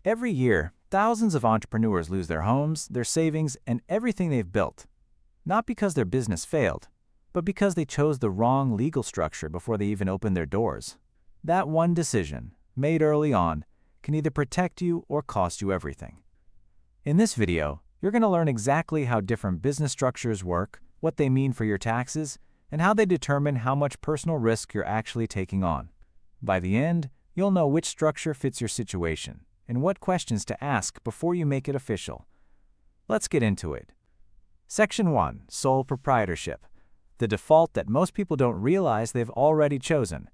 Every year, thousands of entrepreneurs lose their homes, their savings, and everything they've built. Not because their business failed, but because they chose the wrong legal structure before they even opened their doors. That one decision, made early on, can either protect you or cost you everything. In this video, you're going to learn exactly how different business structures work, what they mean for your taxes, and how they determine how much personal risk you're actually taking on. By the end, you'll know which structure fits your situation and what questions to ask before you make it official. Let's get into it. Section 1. Sole proprietorship. The default that most people don't realize they've already chosen.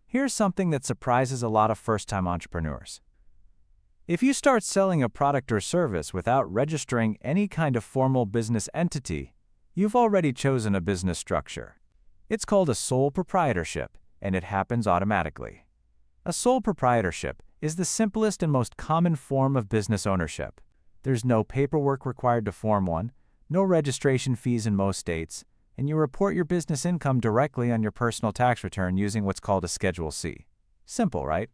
Here's something that surprises a lot of first-time entrepreneurs. If you start selling a product or service without registering any kind of formal business entity, you've already chosen a business structure. It's called a sole proprietorship, and it happens automatically. A sole proprietorship is the simplest and most common form of business ownership. There's no paperwork required to form one, no registration fees in most states, and you report your business income directly on your personal tax return using what's called a Schedule C. Simple, right?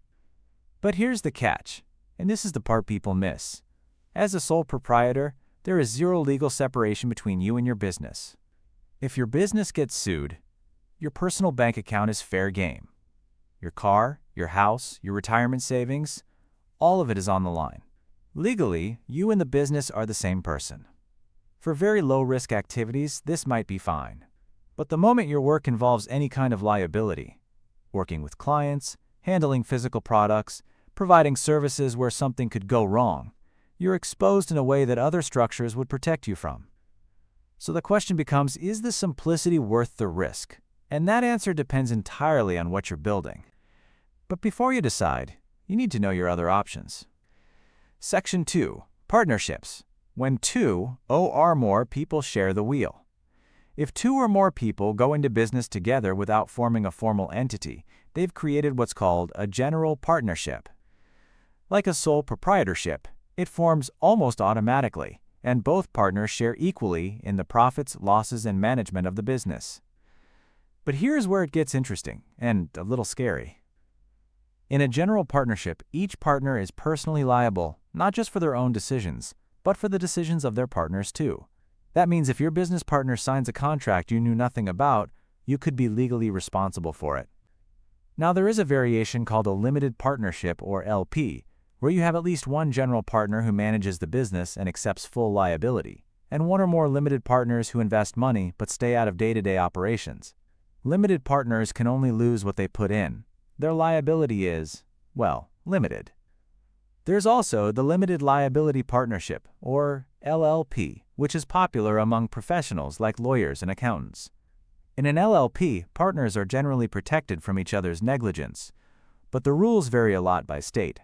But here's the catch, and this is the part people miss. As a sole proprietor, there is zero legal separation between you and your business. If your business gets sued, your personal bank account is fair game. Your car, your house, your retirement savings, all of it is on the line. Legally, you and the business are the same person. For very low-risk activities, this might be fine. But the moment your work involves any kind of liability, working with clients, handling physical products, providing services where something could go wrong, you're exposed in a way that other structures would protect you from. So the question becomes, is the simplicity worth the risk? And that answer depends entirely on what you're building. But before you decide, you need to know your other options. Section 2. Partnerships. When two or more people share the wheel. If two or more people go into business together without forming a formal entity, they've created what's called a general partnership. Like a sole proprietorship, it forms almost automatically, and both partners share equally in the profits, losses, and management of the business. But here's where it gets interesting and a little scary. In a general partnership, each partner is personally liable, not just for their own decisions, but for the decisions of their partners too. That means if your business partner signs a contract you knew nothing about, you could be legally responsible for it. Now there is a variation called a limited partnership or LP, where you have at least one general partner who manages the business and accepts full liability, and one or more limited partners who invest money but stay out of day-to-day operations. Limited partners can only lose what they put in. Their liability is, well, limited. There's also the Limited Liability Partnership, or LLP, which is popular among professionals like lawyers and accountants. In an LLP, partners are generally protected from each other's negligence, but the rules vary a lot by state.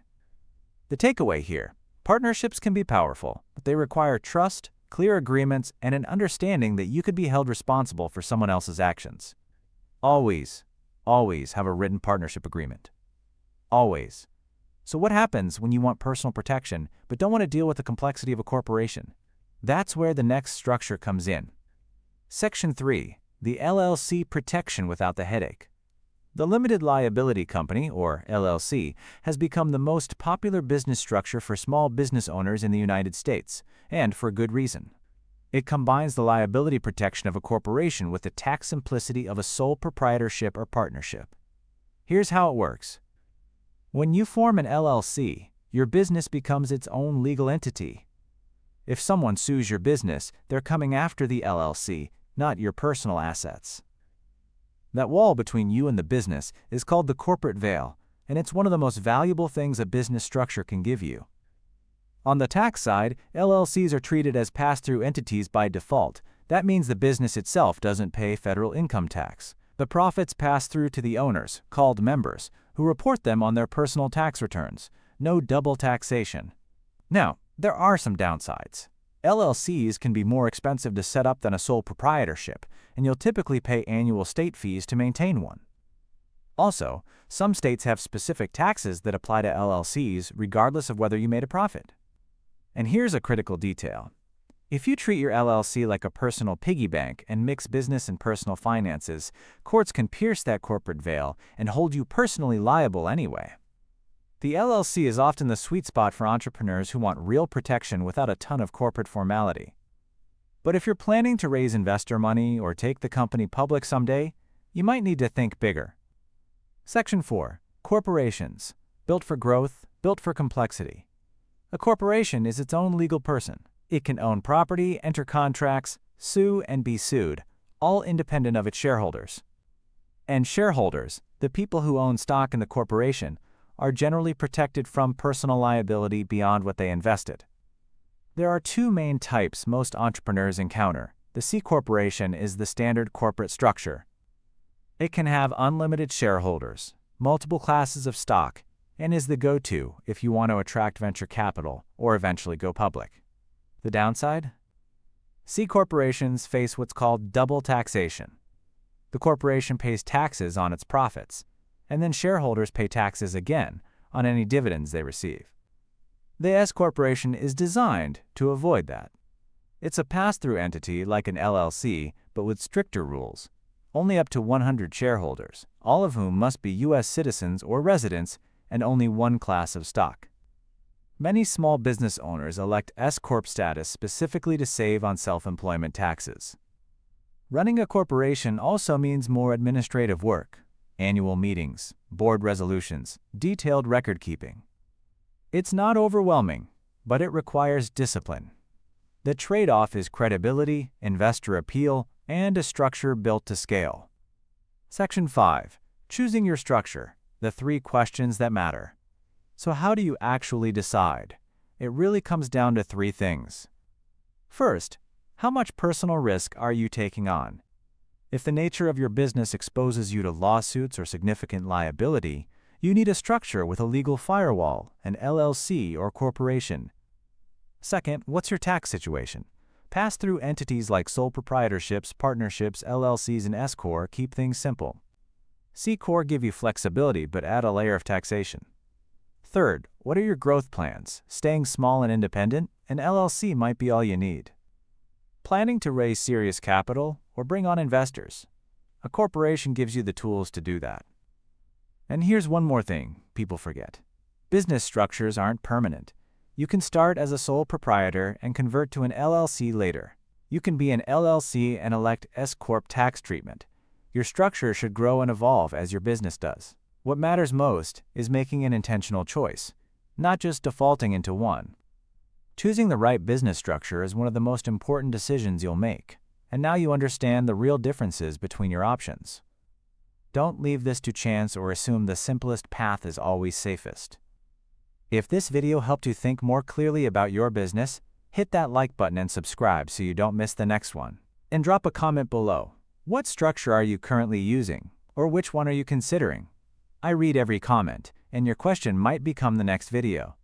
The takeaway here, partnerships can be powerful, but they require trust, clear agreements, and an understanding that you could be held responsible for someone else's actions. Always have a written partnership agreement. Always. So what happens when you want personal protection but don't want to deal with the complexity of a corporation? That's where the next structure comes in. Section 3. The LLC protection without the headache. The Limited Liability Company, or LLC, has become the most popular business structure for small business owners in the United States, and for good reason. It combines the liability protection of a corporation with the tax simplicity of a sole proprietorship or partnership. Here's how it works. When you form an LLC, your business becomes its own legal entity. If someone sues your business, they're coming after the LLC, not your personal assets. That wall between you and the business is called the corporate veil, and it's one of the most valuable things a business structure can give you. On the tax side, LLCs are treated as pass-through entities by default. That means the business itself doesn't pay federal income tax. The profits pass through to the owners, called members, who report them on their personal tax returns. No double taxation. Now, there are some downsides. LLCs can be more expensive to set up than a sole proprietorship, and you'll typically pay annual state fees to maintain one. Also, some states have specific taxes that apply to LLCs regardless of whether you made a profit. And here's a critical detail. If you treat your LLC like a personal piggy bank and mix business and personal finances, courts can pierce that corporate veil and hold you personally liable anyway. The LLC is often the sweet spot for entrepreneurs who want real protection without a ton of corporate formality. But if you're planning to raise investor money or take the company public someday, you might need to think bigger. Section 4. Corporations. Built for growth, built for complexity. A corporation is its own legal person. It can own property, enter contracts, sue, and be sued, all independent of its shareholders. And shareholders, the people who own stock in the corporation, are generally protected from personal liability beyond what they invested. There are two main types most entrepreneurs encounter. The C corporation is the standard corporate structure. It can have unlimited shareholders, multiple classes of stock, and is the go-to if you want to attract venture capital or eventually go public. The downside? C corporations face what's called double taxation. The corporation pays taxes on its profits, and then shareholders pay taxes again on any dividends they receive. The S corporation is designed to avoid that. It's a pass-through entity like an LLC, but with stricter rules. Only up to 100 shareholders, all of whom must be U.S. citizens or residents, and only one class of stock. Many small business owners elect S-Corp status specifically to save on self-employment taxes. Running a corporation also means more administrative work, annual meetings, board resolutions, detailed record-keeping. It's not overwhelming, but it requires discipline. The trade-off is credibility, investor appeal, and a structure built to scale. Section 5. Choosing your structure. The 3 questions that matter. So how do you actually decide? It really comes down to 3 things. First, how much personal risk are you taking on? If the nature of your business exposes you to lawsuits or significant liability, you need a structure with a legal firewall, an LLC or corporation. Second, what's your tax situation? Pass-through entities like sole proprietorships, partnerships, LLCs, and S-Corp keep things simple. C-Corp give you flexibility but add a layer of taxation. Third, what are your growth plans? Staying small and independent, an LLC might be all you need. Planning to raise serious capital or bring on investors? A corporation gives you the tools to do that. And here's one more thing people forget. Business structures aren't permanent. You can start as a sole proprietor and convert to an LLC later. You can be an LLC and elect S-Corp tax treatment. Your structure should grow and evolve as your business does. What matters most is making an intentional choice, not just defaulting into one. Choosing the right business structure is one of the most important decisions you'll make, and now you understand the real differences between your options. Don't leave this to chance or assume the simplest path is always safest. If this video helped you think more clearly about your business, hit that like button and subscribe so you don't miss the next one. And drop a comment below. What structure are you currently using, or which one are you considering? I read every comment, and your question might become the next video.